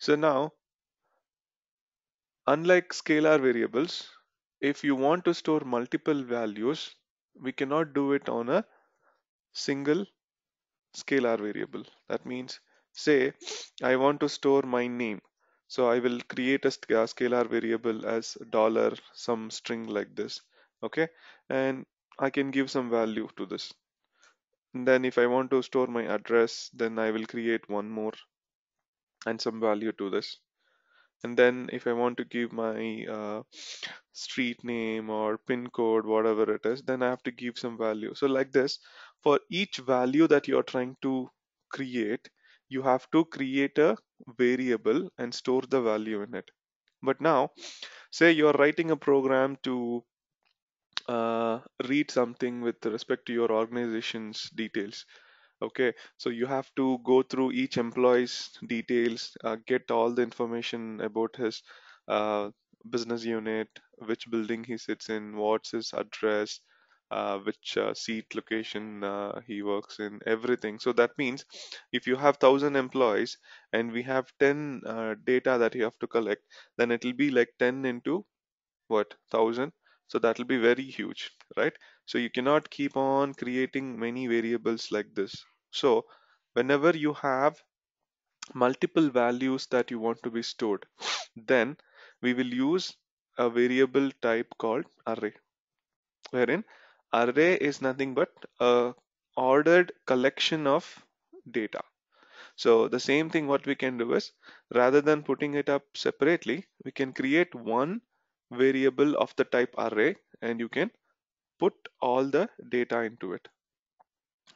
So now, unlike scalar variables, if you want to store multiple values, we cannot do it on a single scalar variable. That means, say, I want to store my name. So I will create a scalar variable as dollar some string like this. Okay. And I can give some value to this. And then if I want to store my address, then I will create one more and some value to this. And then if I want to give my street name or pin code, whatever it is, then I have to give some value. So like this, for each value that you're trying to create, you have to create a variable and store the value in it. But now, say you're writing a program to read something with respect to your organization's details. Okay, so you have to go through each employee's details, get all the information about his uh, business unit, which building he sits in, what's his address, which seat location he works in, everything. So that means if you have 1,000 employees and we have 10 data that you have to collect, then it will be like 10 into what 1,000. So that will be very huge, right? So you cannot keep on creating many variables like this. So whenever you have multiple values that you want to be stored, then we will use a variable type called array, wherein array is nothing but a ordered collection of data. So the same thing what we can do is, rather than putting it up separately, we can create one variable of the type array and you can put all the data into it.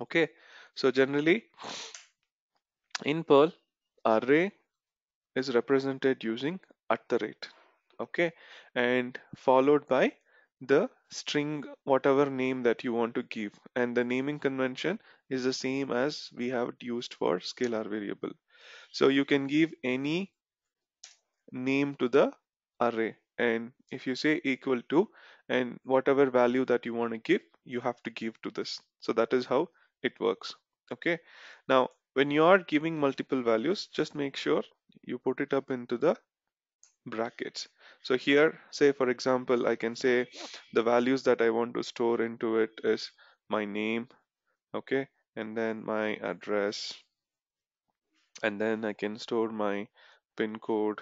Okay. So generally in Perl, array is represented using at the rate. Okay. And followed by the string, whatever name that you want to give. And the naming convention is the same as we have used for scalar variable. So you can give any name to the array, and if you say equal to and whatever value that you want to give, you have to give to this. So that is how it works. Okay, now when you are giving multiple values, just make sure you put it up into the brackets. So here, say for example, I can say the values that I want to store into it is my name, okay, and then my address, and then I can store my pin code.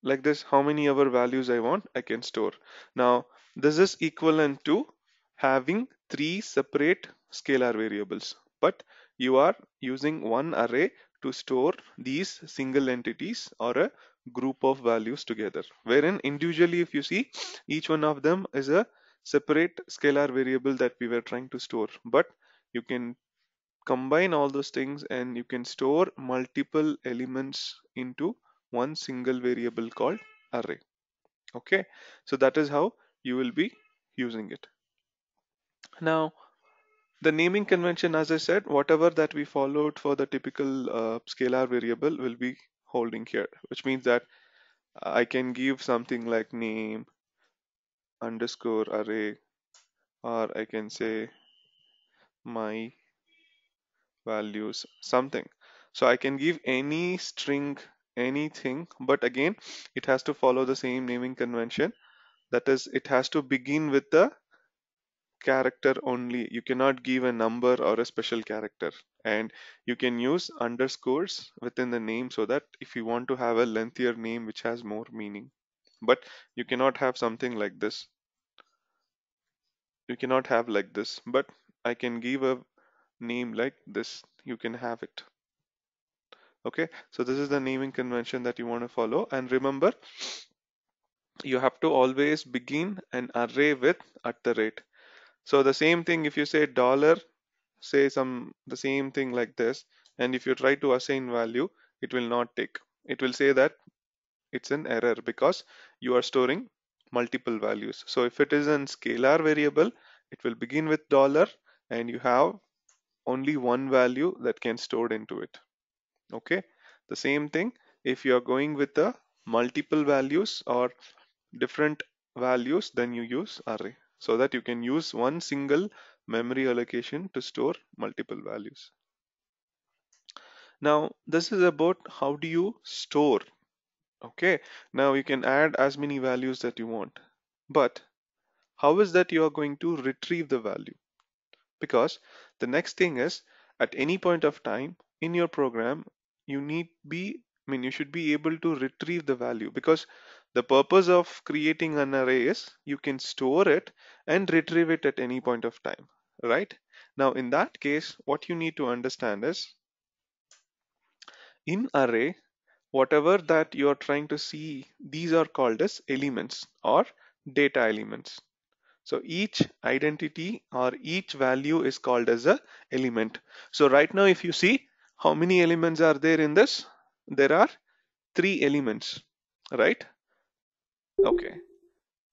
Like this, how many other values I want, I can store. Now this is equivalent to having three separate scalar variables, but you are using one array to store these single entities or a group of values together, wherein individually if you see, each one of them is a separate scalar variable that we were trying to store, but you can combine all those things and you can store multiple elements into one single variable called array. Okay, so that is how you will be using it. Now the naming convention, as I said, whatever that we followed for the typical scalar variable will be holding here, which means that I can give something like name underscore array, or I can say my values something. So I can give any string, anything, but again it has to follow the same naming convention. That is, it has to begin with the character only. You cannot give a number or a special character, and you can use underscores within the name so that if you want to have a lengthier name which has more meaning, but you cannot have something like this. You cannot have like this, but I can give a name like this, you can have it. Okay, so this is the naming convention that you want to follow. And remember, you have to always begin an array with at the rate. So the same thing, if you say dollar, say some the same thing like this, and if you try to assign value, it will not take. It will say that it's an error because you are storing multiple values. So if it is a scalar variable, it will begin with dollar and you have only one value that can stored into it. Okay, the same thing if you are going with the multiple values or different values, then you use array so that you can use one single memory allocation to store multiple values. Now, this is about how do you store. Okay, now you can add as many values that you want, but how is that you are going to retrieve the value? Because the next thing is, at any point of time in your program, you should be able to retrieve the value, because the purpose of creating an array is you can store it and retrieve it at any point of time, right? Now, in that case, what you need to understand is, in array, whatever that you are trying to see, these are called as elements or data elements. So each identity or each value is called as a element. So right now, if you see how many elements are there in this, there are three elements, right? Okay.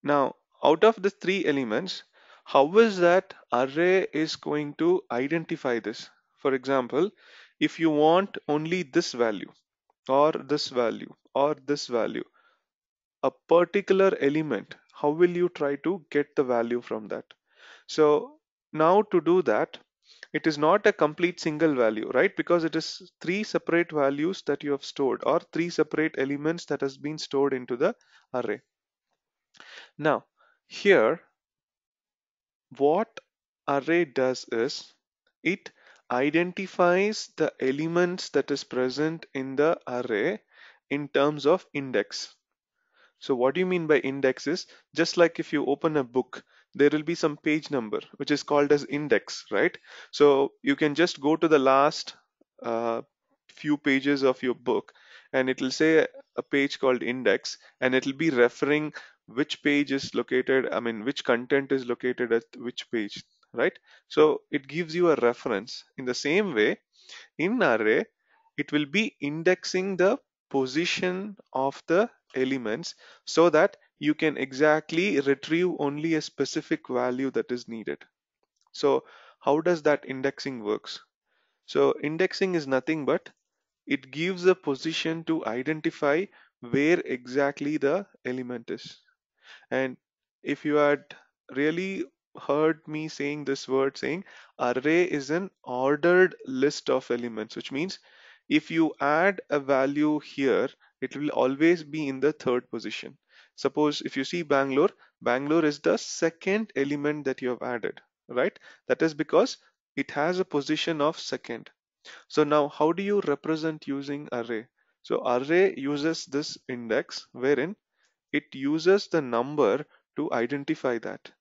Now, out of the three elements, how is that array is going to identify this? For example, if you want only this value or this value or this value, a particular element, how will you try to get the value from that? So now to do that, it is not a complete single value, right? Because it is three separate values that you have stored, or three separate elements that has been stored into the array. Now, here, what array does is it identifies the elements that is present in the array in terms of index. So what do you mean by index is, just like if you open a book, there will be some page number which is called as index, right? So you can just go to the last uh, few pages of your book and it will say a page called index, and it will be referring which page is located, I mean which content is located at which page, right? So it gives you a reference. In the same way, in array, it will be indexing the position of the elements so that you can exactly retrieve only a specific value that is needed. So how does that indexing works? So indexing is nothing but it gives a position to identify where exactly the element is. And if you had really heard me saying this word, saying array is an ordered list of elements, which means if you add a value here, it will always be in the third position. Suppose if you see Bangalore, Bangalore is the second element that you have added, right? That is because it has a position of second. So now how do you represent using array? So array uses this index wherein it uses the number to identify that.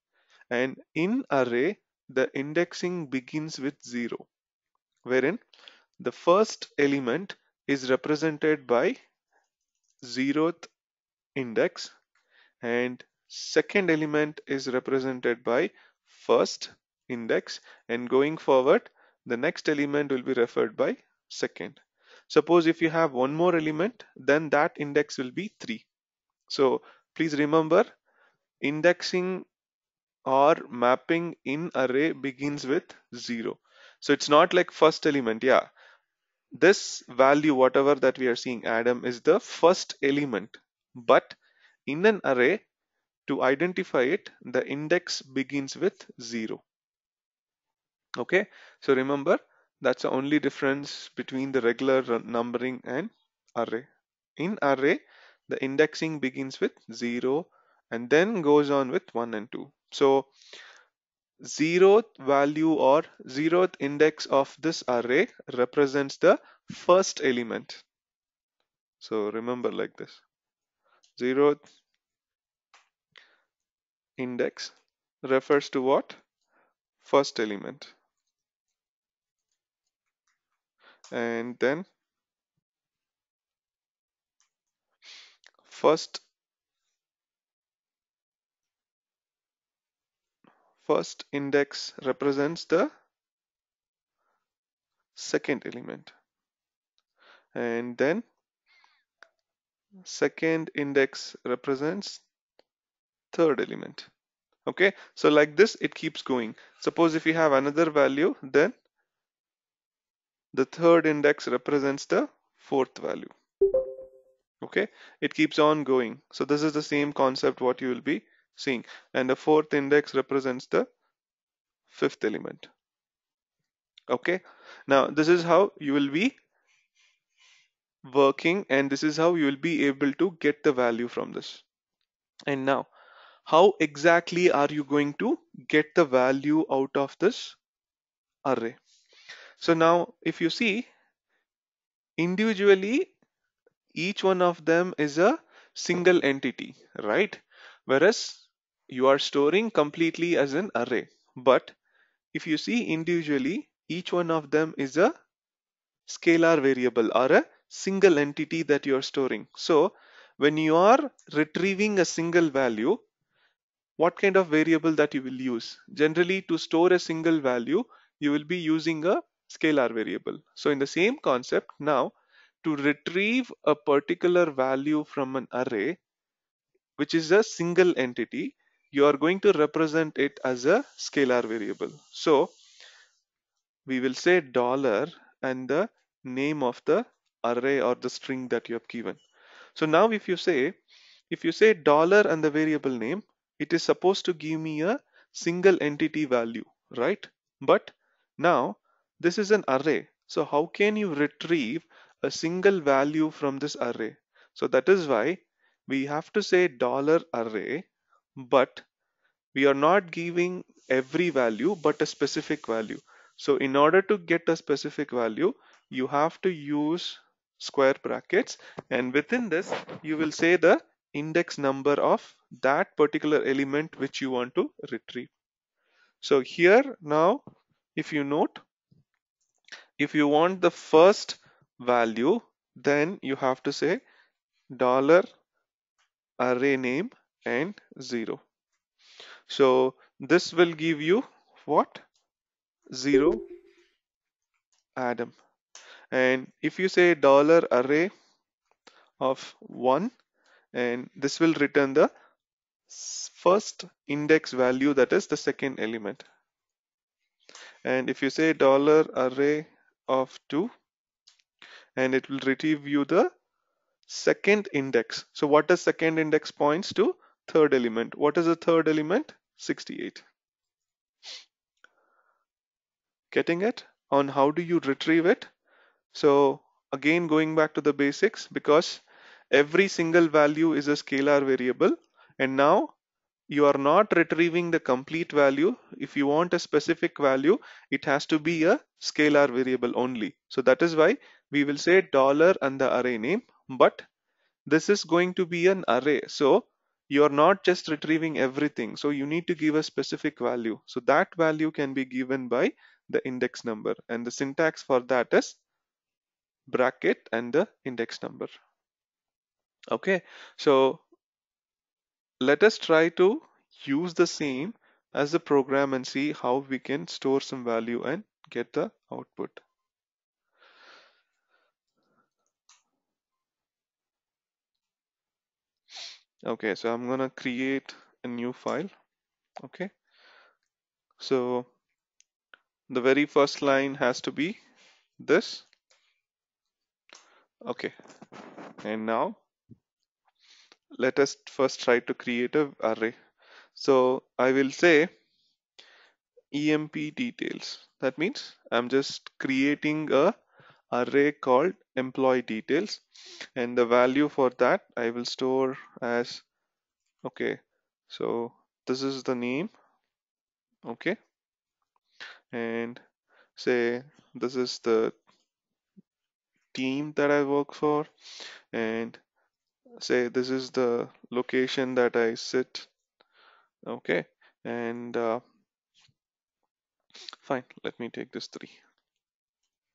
And in array, the indexing begins with 0, wherein the first element is represented by 0th index and second element is represented by first index, and going forward, the next element will be referred by second. Suppose if you have one more element, then that index will be 3. So please remember, indexing or mapping in array begins with 0. So it's not like first element. Yeah, this value, whatever that we are seeing, Adam, is the first element. But in an array, to identify it, the index begins with 0. Okay, so remember, that's the only difference between the regular numbering and array. In array, the indexing begins with 0 and then goes on with 1 and 2. So zeroth value or zeroth index of this array represents the first element. So remember like this. Zeroth index refers to what? First element. And then first first index represents the second element. And then second index represents third element. Okay, so like this it keeps going. Suppose if you have another value, then the third index represents the fourth value. Okay, it keeps on going. So this is the same concept what you will be seeing, and the fourth index represents the fifth element. Okay, now this is how you will be working, and this is how you will be able to get the value from this. And now, how exactly are you going to get the value out of this array? So now if you see individually, each one of them is a single entity, right? Whereas you are storing completely as an array. But if you see individually, each one of them is a scalar variable or a single entity that you are storing. So when you are retrieving a single value, what kind of variable that you will use? Generally, to store a single value, you will be using a scalar variable. So in the same concept, now to retrieve a particular value from an array, which is a single entity, you are going to represent it as a scalar variable. So we will say dollar and the name of the array or the string that you have given. So now if you say dollar and the variable name, it is supposed to give me a single entity value, right? But now this is an array. So how can you retrieve a single value from this array? So that is why we have to say dollar array, but we are not giving every value but a specific value. So in order to get a specific value, you have to use square brackets, and within this you will say the index number of that particular element which you want to retrieve. So here now, if you note, if you want the first value, then you have to say dollar array name and 0. So this will give you what? 0 Adam. And if you say dollar array of 1, and this will return the first index value, that is the second element. And if you say dollar array of 2, and it will retrieve you the second index. So what does second index points to? Third element. What is the third element? 68. Getting it? On how do you retrieve it? So again, going back to the basics, because every single value is a scalar variable, and now you are not retrieving the complete value. If you want a specific value, it has to be a scalar variable only. So that is why we will say dollar and the array name, but this is going to be an array. So you are not just retrieving everything. So you need to give a specific value. So that value can be given by the index number, and the syntax for that is bracket and the index number. Okay, so let us try to use the same as the program and see how we can store some value and get the output. Okay, so I'm gonna create a new file. Okay, so the very first line has to be this. Okay, and now let us first try to create a array. So I will say emp details. That means I'm just creating a array called employee details, and the value for that I will store as, okay, so this is the name. Okay, and say this is the team that I work for, and say this is the location that I sit. Okay, and fine, let me take this 3.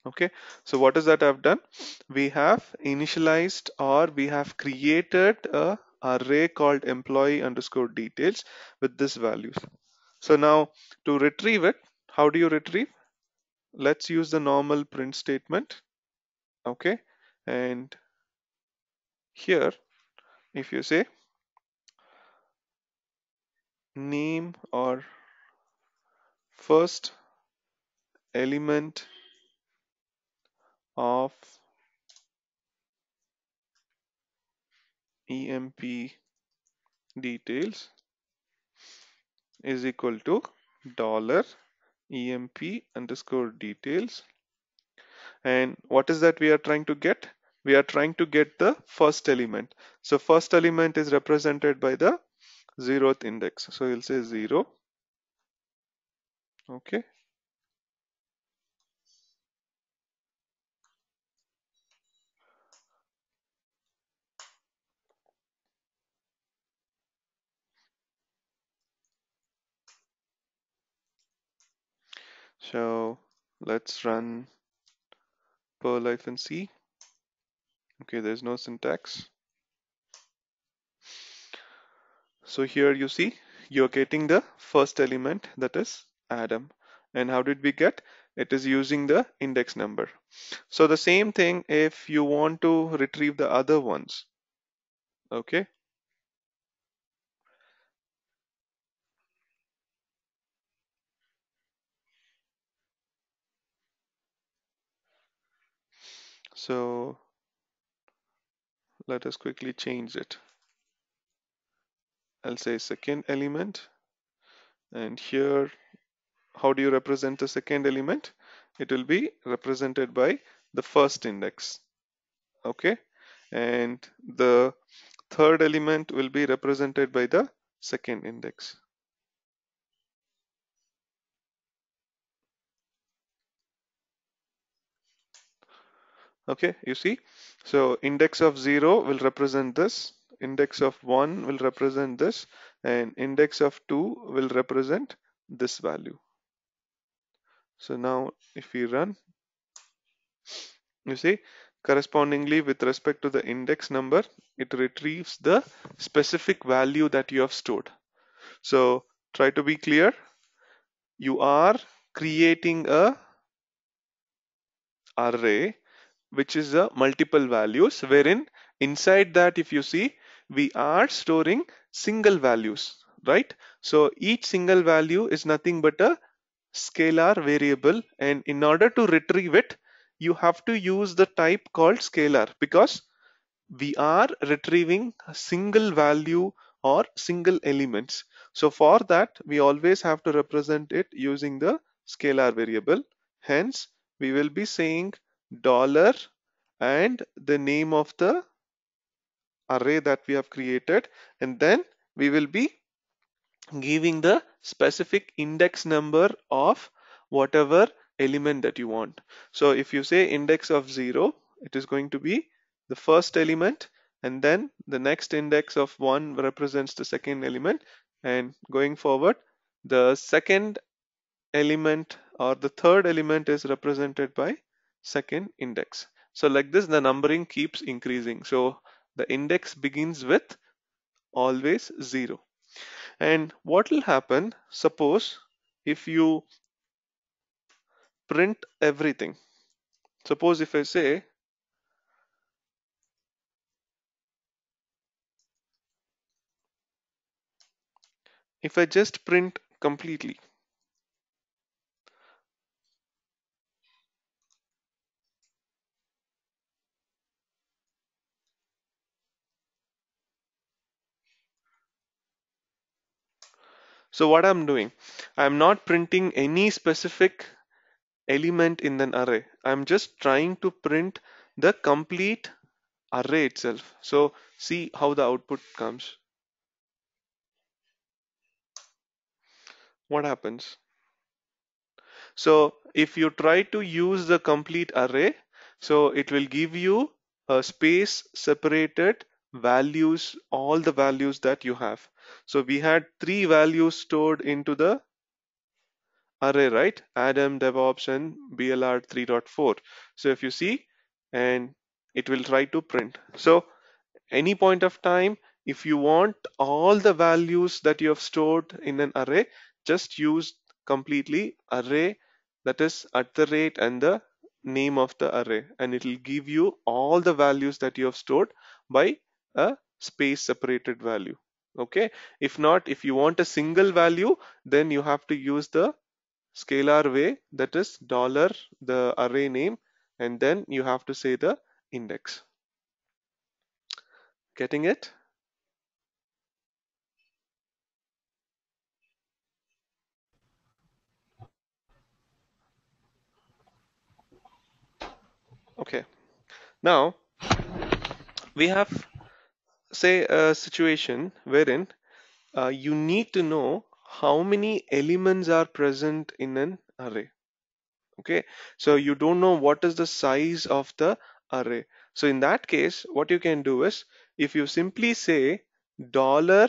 Okay, so what is that I've done? We have initialized, or we have created a array called employee underscore details with this values. So now to retrieve it, how do you retrieve? Let's use the normal print statement. Okay, and here if you say name or first element of emp details is equal to dollar emp underscore details, and what is that we are trying to get? We are trying to get the first element. So first element is represented by the 0th index. So we'll say 0. Okay. So let's run Perl-C. Okay, there's no syntax. So here you see you're getting the first element, that is Adam. And how did we get? It is using the index number. So the same thing if you want to retrieve the other ones. Okay. So let us quickly change it. I'll say second element. And here, how do you represent the second element? It will be represented by the first index. Okay. And the third element will be represented by the second index. Okay, you see? So index of 0 will represent this, index of 1 will represent this, and index of 2 will represent this value. So now if we run, you see, correspondingly with respect to the index number, it retrieves the specific value that you have stored. So try to be clear. You are creating a array which is a multiple values, wherein inside that, if you see, we are storing single values, right? So each single value is nothing but a scalar variable, and in order to retrieve it, you have to use the type called scalar, because we are retrieving a single value or single elements. So for that, we always have to represent it using the scalar variable. Hence we will be saying dollar and the name of the array that we have created, and then we will be giving the specific index number of whatever element that you want. So if you say index of 0, it is going to be the first element, and then the next index of 1 represents the second element, and going forward the second element or the third element is represented by second index. So like this, the numbering keeps increasing. So the index begins with always 0. And what will happen, suppose if you print everything. Suppose if I say, if I just print completely. So what I'm doing, I'm not printing any specific element in an array. I'm just trying to print the complete array itself. So see how the output comes. What happens? So if you try to use the complete array, so it will give you a space separated values, all the values that you have. So we had 3 values stored into the array, right? Adam, DevOps, and BLR 3.4. So if you see, and it will try to print. So any point of time, if you want all the values that you have stored in an array, just use completely array, that is at the rate and the name of the array, and it will give you all the values that you have stored by a space separated value. Okay, if not, if you want a single value, then you have to use the scalar way, that is dollar the array name, and then you have to say the index. Getting it? Okay. Now We have, say, a situation wherein you need to know how many elements are present in an array. Okay, so you don't know what is the size of the array. So in that case, what you can do is, if you simply say dollar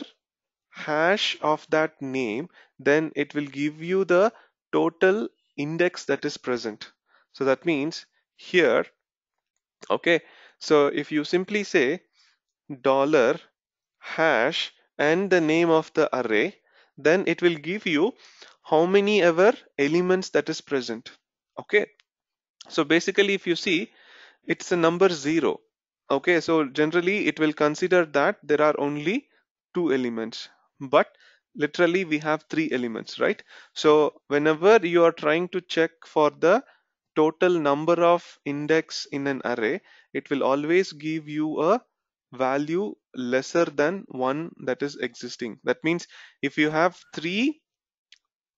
hash of that name, then it will give you the total index that is present. So that means here, okay, so if you simply say dollar hash and the name of the array, then it will give you how many ever elements that is present. Okay, so basically if you see, it's a number 0. Okay, so generally it will consider that there are only two elements, but literally we have three elements, right? So whenever you are trying to check for the total number of index in an array, it will always give you a value lesser than one that is existing. That means if you have three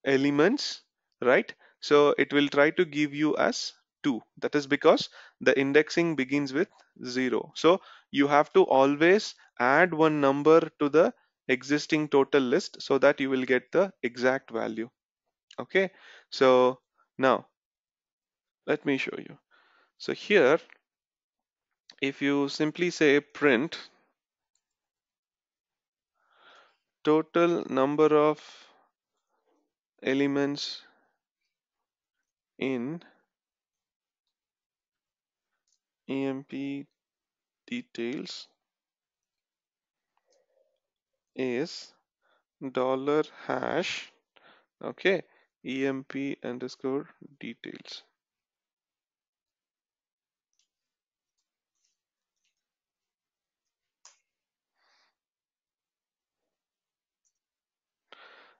elements, right? So it will try to give you as 2. That is because the indexing begins with 0. So you have to always add one number to the existing total list so that you will get the exact value. Okay, so now let me show you. So here, if you simply say print total number of elements in emp details is dollar hash, okay, emp underscore details.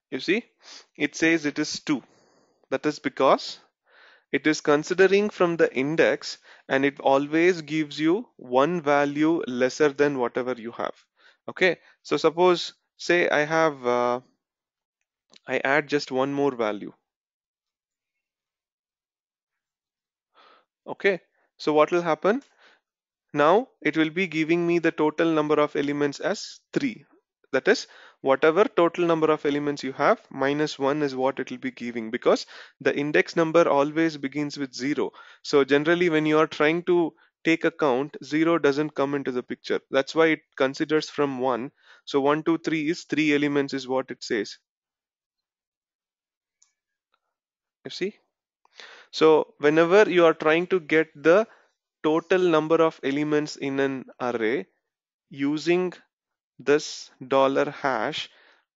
You see, it says it is 2. That is because it is considering from the index, and it always gives you one value lesser than whatever you have. Okay, so suppose, say I have I add just one more value. Okay, so what will happen? Now it will be giving me the total number of elements as 3. That is, whatever total number of elements you have minus 1 is what it will be giving, because the index number always begins with 0. So generally when you are trying to take a count, 0 doesn't come into the picture. That's why it considers from 1. So 1, 2, 3 is 3 elements is what it says. You see? So whenever you are trying to get the total number of elements in an array using this dollar hash,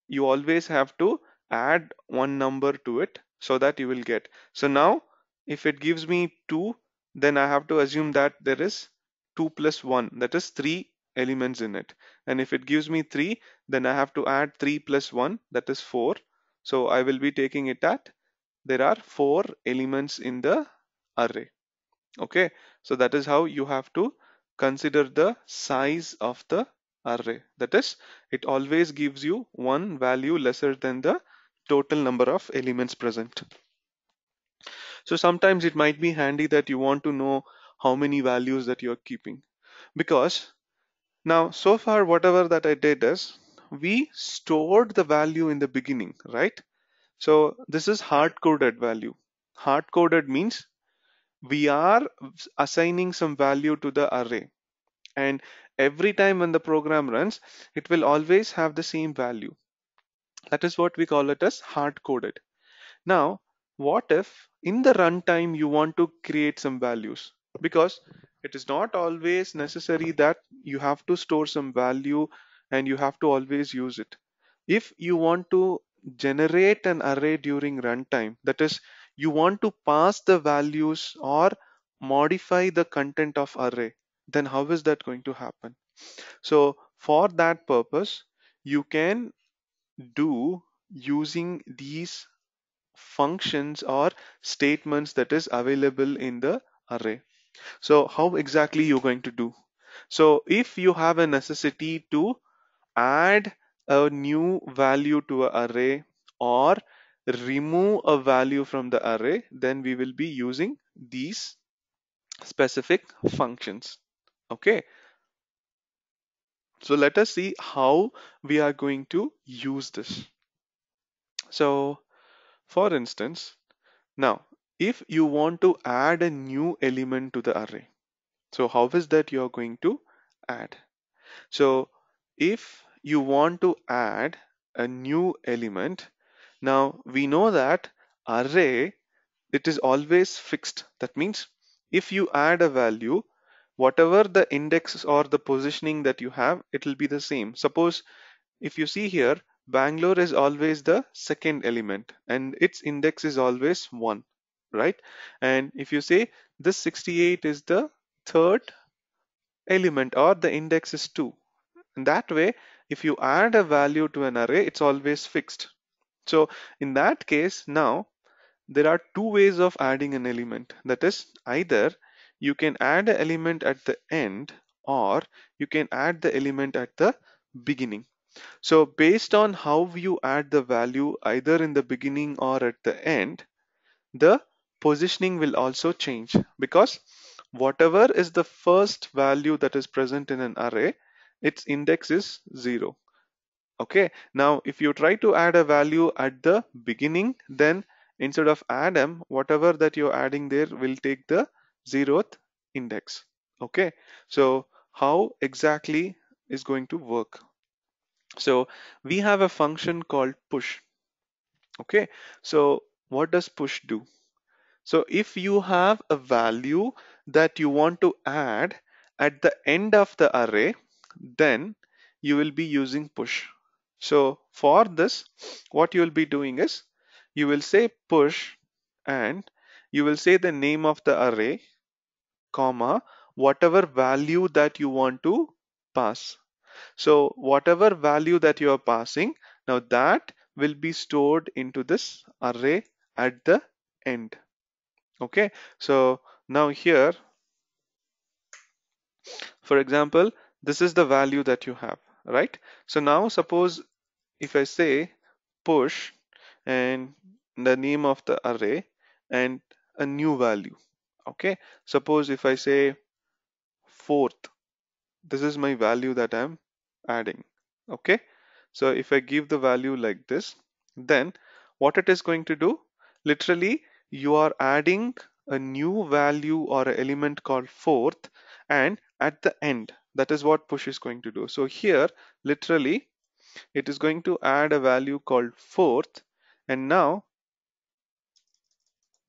you always have to add one number to it so that you will get. So now if it gives me 2, then I have to assume that there is 2 plus 1, that is 3 elements in it. And if it gives me 3, then I have to add 3 plus 1, that is 4. So I will be taking it at there are 4 elements in the array. Okay, so that is how you have to consider the size of the array. That is, it always gives you one value lesser than the total number of elements present. So sometimes it might be handy that you want to know how many values that you're keeping, because now so far whatever that I did is we stored the value in the beginning, right? So this is hard coded value. Hard coded means we are assigning some value to the array, and every time when the program runs, it will always have the same value. That is what we call it as hard coded. Now what if in the runtime you want to create some values? Because it is not always necessary that you have to store some value and you have to always use it. If you want to generate an array during runtime, that is, you want to pass the values or modify the content of array, then how is that going to happen? So for that purpose, you can do using these functions or statements that is available in the array. So how exactly you're going to do? So if you have a necessity to add a new value to an array or remove a value from the array, then we will be using these specific functions. Okay, So let us see how we are going to use this. So for instance, now if you want to add a new element to the array, so how is that you're going to add? So if you want to add a new element, now we know that array, it is always fixed. That means if you add a value, whatever the index or the positioning that you have, it will be the same. Suppose if you see here, Bangalore is always the second element and its index is always 1, right? And if you say this 68 is the third element or the index is 2, and that way if you add a value to an array, it's always fixed. So in that case, now there are two ways of adding an element. That is, either you can add an element at the end or you can add the element at the beginning. So based on how you add the value either in the beginning or at the end, the positioning will also change, because whatever is the first value that is present in an array, its index is 0. Okay, now if you try to add a value at the beginning, then instead of Adam, whatever that you're adding there will take the 0th index. Okay, so how exactly is going to work? So we have a function called push. Okay, so what does push do? So if you have a value that you want to add at the end of the array, then you will be using push. So for this, what you will be doing is you will say push and you will say the name of the array, comma, whatever value that you want to pass. So whatever value that you are passing, now that will be stored into this array at the end. Okay, so now here, for example, this is the value that you have, right? So now suppose if I say push and the name of the array and a new value. Okay, suppose if I say fourth, this is my value that I'm adding. Okay, so if I give the value like this, then what it is going to do, literally you are adding a new value or an element called fourth, and at the end, that is what push is going to do. So here literally it is going to add a value called fourth, and now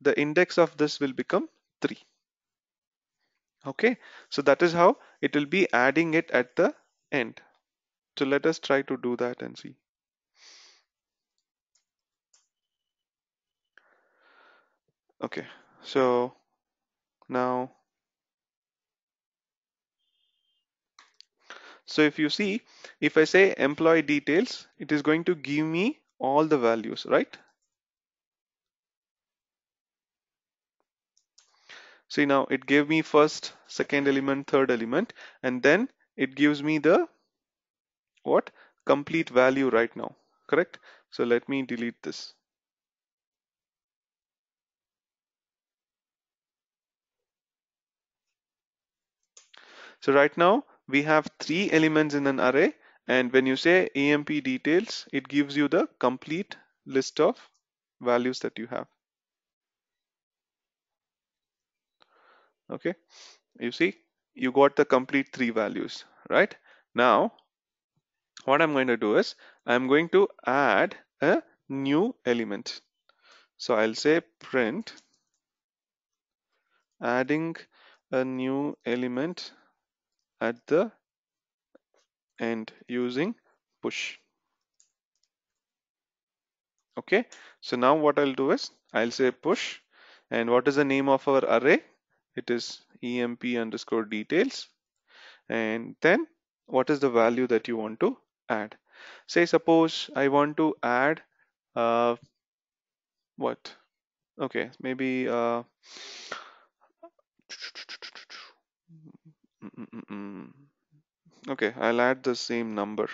the index of this will become 3. Okay, so that is how it will be adding it at the end. So let us try to do that and see. Okay, so now, so if you see, if I say employee details, it is going to give me all the values, right? See, now it gave me first, second element, third element, and then it gives me the what? Complete value right now, correct? So let me delete this. So right now we have 3 elements in an array, and when you say EMP details, it gives you the complete list of values that you have. Okay, you see, you got the complete 3 values, right? Now what I'm going to do is I'm going to add a new element. So I'll say print adding a new element at the end using push. Okay, so now what I'll do is I'll say push, and what is the name of our array? It is emp underscore details, and then what is the value that you want to add? Say suppose I want to add uh, what? Okay, maybe okay, I'll add the same number,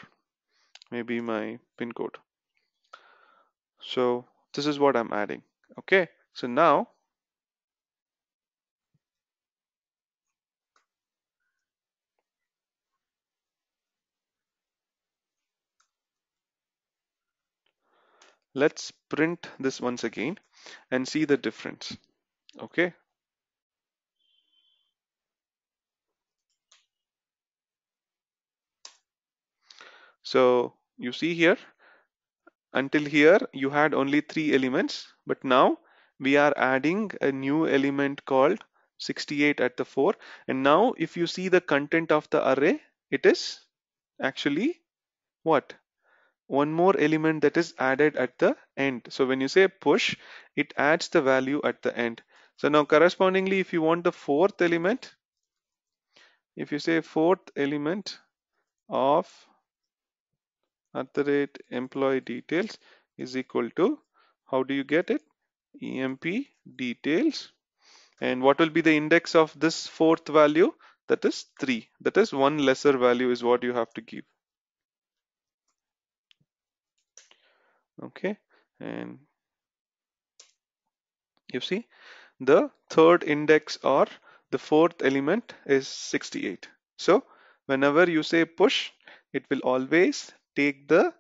maybe my pin code. So this is what I'm adding. Okay, so now Let's print this once again and see the difference. Okay, so you see here, until here you had only 3 elements, but now we are adding a new element called 68 at the 4. And now if you see the content of the array, it is actually what? One more element that is added at the end. So when you say push, it adds the value at the end. So now correspondingly, if you want the fourth element, if you say fourth element of at the rate employee details is equal to, how do you get it? Emp details. And what will be the index of this fourth value? That is 3. That is one lesser value is what you have to give. Okay. And you see, the third index or the fourth element is 68. So whenever you say push, it will always take the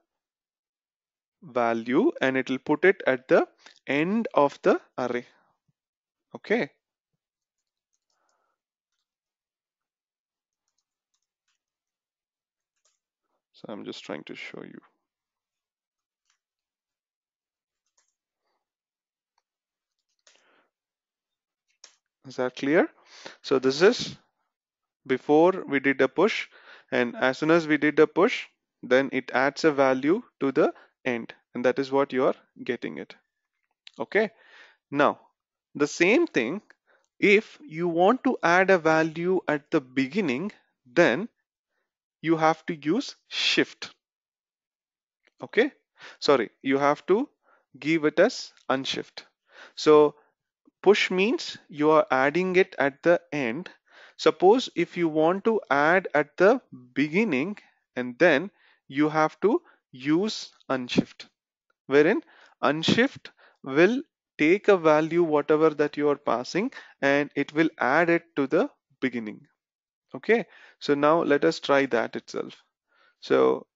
value and it will put it at the end of the array. Okay. So I'm just trying to show you. Is that clear? So this is before we did a push, and as soon as we did a push, then it adds a value to the end, and that is what you are getting it. Okay. Now the same thing, if you want to add a value at the beginning, then you have to use shift. Okay, sorry, you have to give it as unshift. So push means you are adding it at the end. Suppose if you want to add at the beginning, and then you have to use unshift, wherein unshift will take a value whatever that you are passing and it will add it to the beginning. Okay, so now let us try that itself. So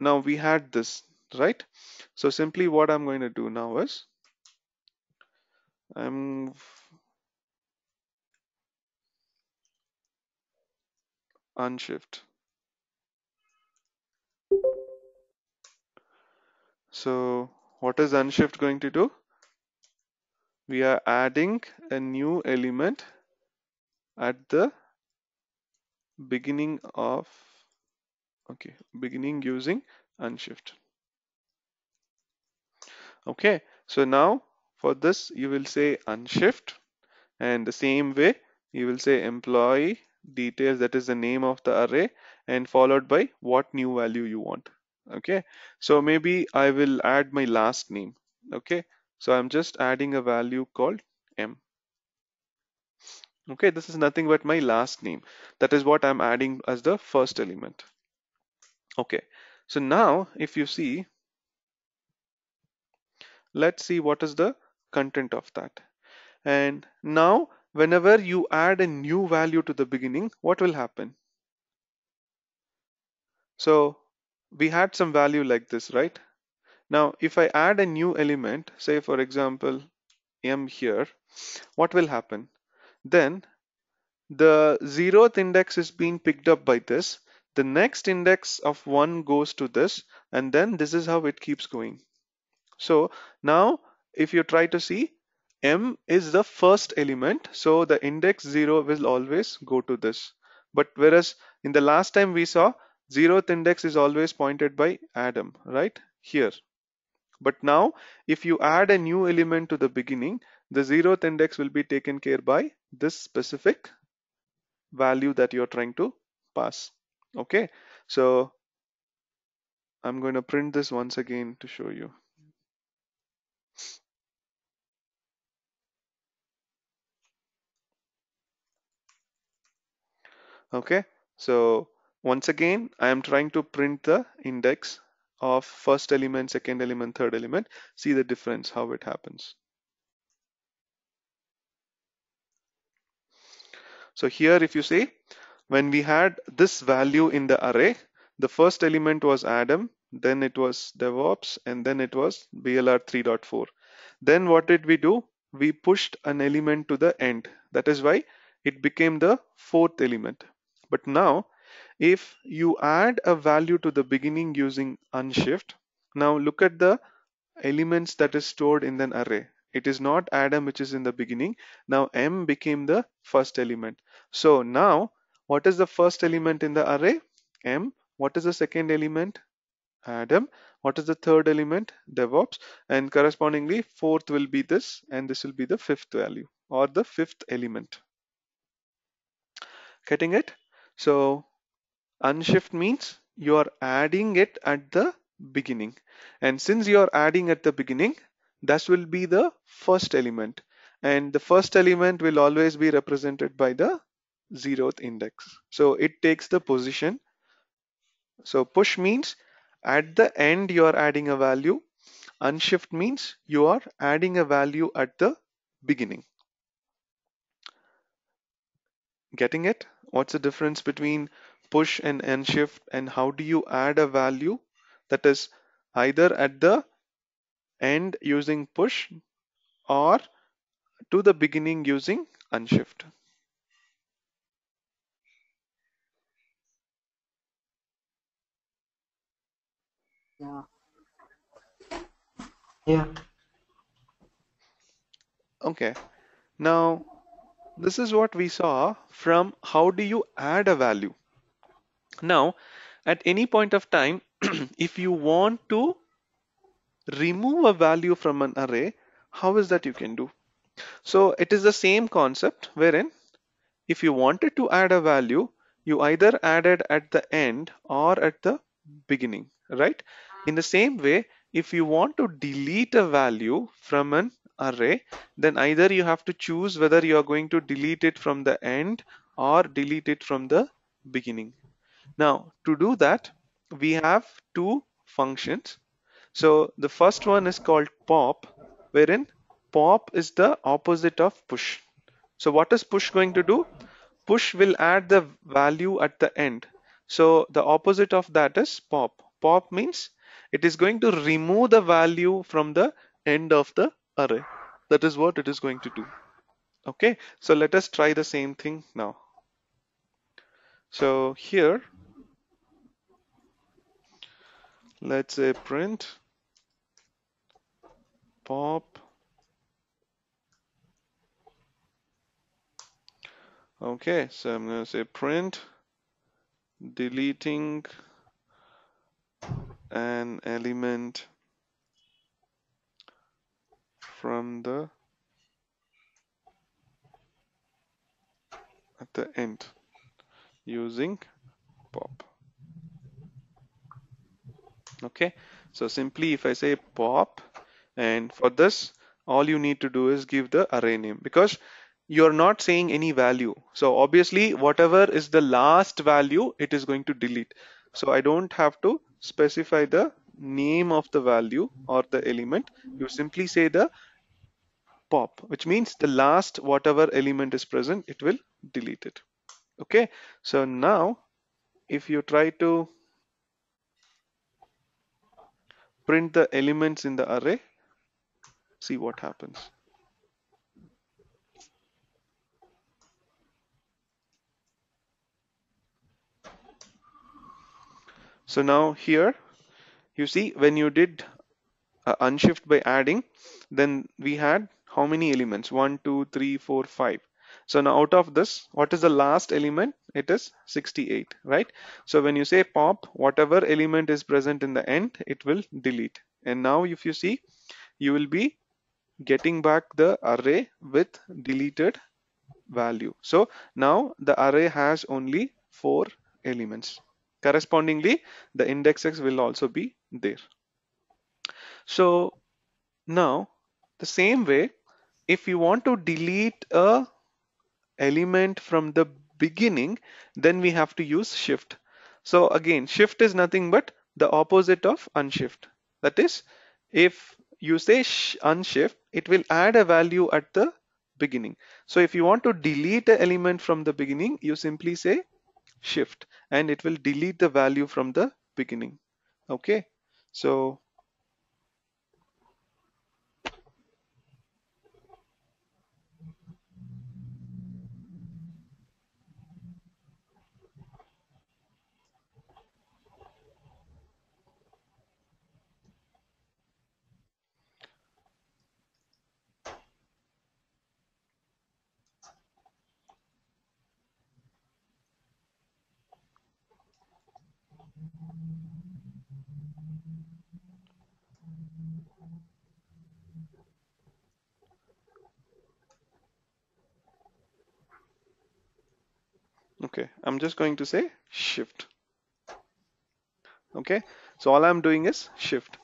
now we had this, right? So simply what I'm going to do now is I'm unshift. So what is unshift going to do? We are adding a new element at the beginning of, okay, beginning using unshift. Okay, so now for this you will say unshift, and the same way you will say employee details, that is the name of the array, and followed by what new value you want. Okay, so maybe I will add my last name. Okay, so I'm just adding a value called M. Okay, this is nothing but my last name. That is what I'm adding as the first element. Okay, so now if you see, let's see what is the content of that. And now whenever you add a new value to the beginning, what will happen? So we had some value like this, right? Now if I add a new element, say for example M here, what will happen? Then the 0th index is being picked up by this. The next index of 1 goes to this, and then this is how it keeps going. So now if you try to see, M is the first element, so the index 0 will always go to this. But whereas in the last time we saw, 0th index is always pointed by Adam, right? Here. But now if you add a new element to the beginning, the 0th index will be taken care by this specific value that you're trying to pass. Okay, so I'm going to print this once again to show you. Okay, so once again I am trying to print the index of first element, second element, third element. See the difference, how it happens. So here if you see, when we had this value in the array, the first element was Adam, then it was DevOps, and then it was BLR 3.4. Then what did we do? We pushed an element to the end. That is why it became the fourth element. But now, if you add a value to the beginning using unshift, now look at the elements that is stored in an array. It is not Adam which is in the beginning. Now M became the first element. So now what is the first element in the array? M. What is the second element? Adam. What is the third element? DevOps. And correspondingly, fourth will be this, and this will be the fifth value or the fifth element. Getting it? So unshift means you are adding it at the beginning. And since you are adding at the beginning, that will be the first element. And the first element will always be represented by the zeroth index. So it takes the position. So push means at the end you are adding a value. Unshift means you are adding a value at the beginning. Getting it? What's the difference between push and unshift, and how do you add a value that is either at the end using push or to the beginning using unshift? Yeah. Yeah. Okay, now this is what we saw from how do you add a value. Now, at any point of time, if you want to remove a value from an array, how is that you can do? So it is the same concept wherein if you wanted to add a value, you either added at the end or at the beginning, right? In the same way, if you want to delete a value from an array, then either you have to choose whether you are going to delete it from the end or delete it from the beginning. Now, to do that, we have two functions. So the first one is called pop, wherein pop is the opposite of push. So what is push going to do? Push will add the value at the end. So the opposite of that is pop. Pop means it is going to remove the value from the end of the array. That is what it is going to do. Okay, so let us try the same thing now. So here, let's say print pop. Okay, so I'm going to say print deleting an element from the at the end using pop. Okay, so simply if I say pop, and for this all you need to do is give the array name, because you're not saying any value. So obviously whatever is the last value it is going to delete. So I don't have to specify the name of the value or the element. You simply say the pop, which means the last whatever element is present, it will delete it. Okay, so now if you try to print the elements in the array, see what happens. So now here you see when you did unshift by adding, then we had how many elements? 1, 2, 3, 4, 5. So now out of this, what is the last element? It is 68, right? So when you say pop, whatever element is present in the end, it will delete. And now if you see, you will be getting back the array with deleted value. So now the array has only 4 elements. Correspondingly, the indexes will also be there. So now the same way, if you want to delete a element from the beginning, then we have to use shift. So again, shift is nothing but the opposite of unshift. That is, if you say unshift, it will add a value at the beginning. So if you want to delete an element from the beginning, you simply say shift and it will delete the value from the beginning. Okay. So okay, I'm just going to say shift. Okay, so all I'm doing is shift.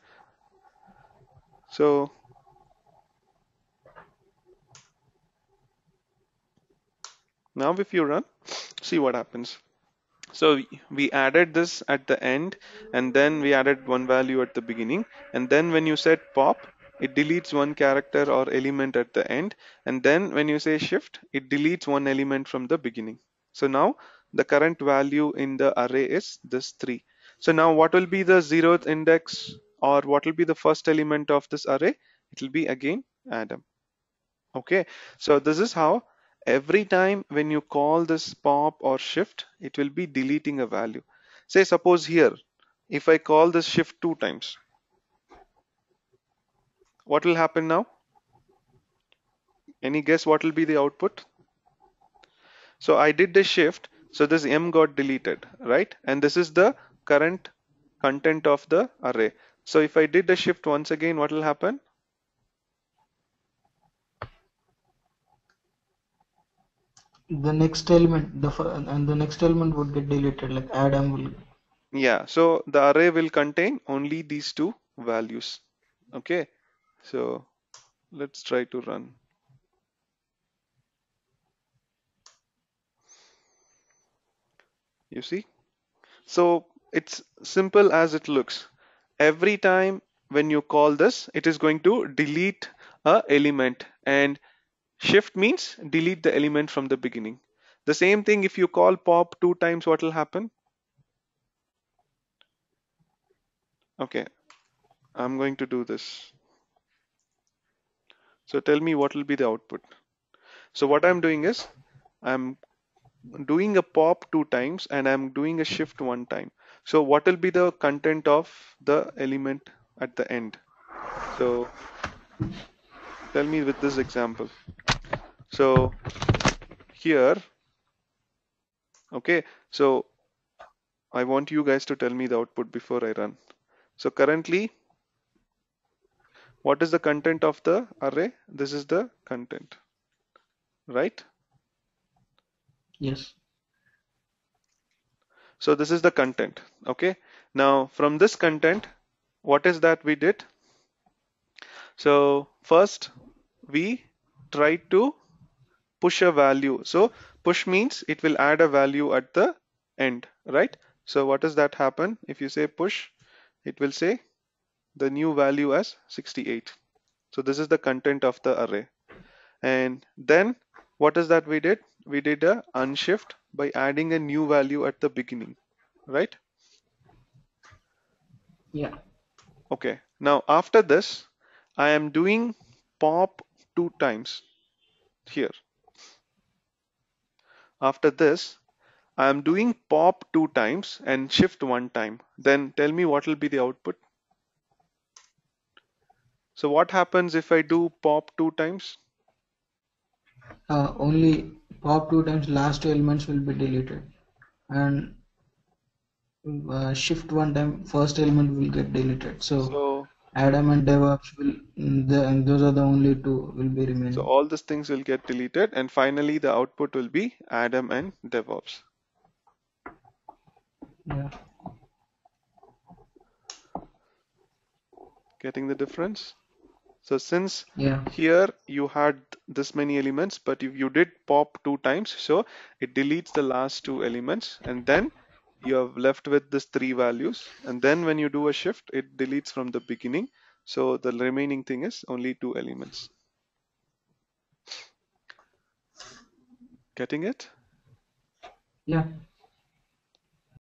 So now if you run, see what happens. So we added this at the end, and then we added one value at the beginning, and then when you said pop, it deletes one character or element at the end, and then when you say shift, it deletes one element from the beginning. So now the current value in the array is this 3. So now what will be the 0th index, or what will be the first element of this array? It will be again Adam. Okay, so this is how every time when you call this pop or shift, it will be deleting a value. Say, suppose here, if I call this shift 2 times, what will happen now? Any guess what will be the output? So I did the shift, so this M got deleted, right? And this is the current content of the array. So if I did the shift once again, what will happen? The next element, and the next element would get deleted. Like Adam will. Yeah, so the array will contain only these two values. Okay, so let's try to run. You see? So it's simple as it looks. Every time when you call this, it is going to delete a element, and shift means delete the element from the beginning. The same thing if you call pop 2 times, what will happen? Okay, I'm going to do this. So tell me what will be the output. So what I'm doing is I'm doing a pop 2 times and I'm doing a shift 1 time. So what will be the content of the element at the end? So tell me with this example. So here, okay, so I want you guys to tell me the output before I run. So currently, what is the content of the array? This is the content, right? Yes. So this is the content, okay? Now from this content, what is that we did? So first we tried to push a value. So push means it will add a value at the end, right? So what does that happen? If you say push, it will say the new value as 68. So this is the content of the array. And then what is that we did? We did a unshift by adding a new value at the beginning, right? Yeah. Okay. Now after this, I am doing pop 2 times here. After this, I am doing pop 2 times and shift 1 time. Then tell me what will be the output. So what happens if I do pop 2 times? Only pop 2 times. Last two elements will be deleted, and shift 1 time. First element will get deleted. So So Adam and DevOps will. And those are the only two will be so remaining. all these things will get deleted, and finally the output will be Adam and DevOps. Yeah. Getting the difference? So since Yeah. here you had this many elements, but if you did pop 2 times, so it deletes the last two elements, and then you have left with this three values. And then when you do a shift, it deletes from the beginning. So the remaining thing is only two elements. Getting it? Yeah.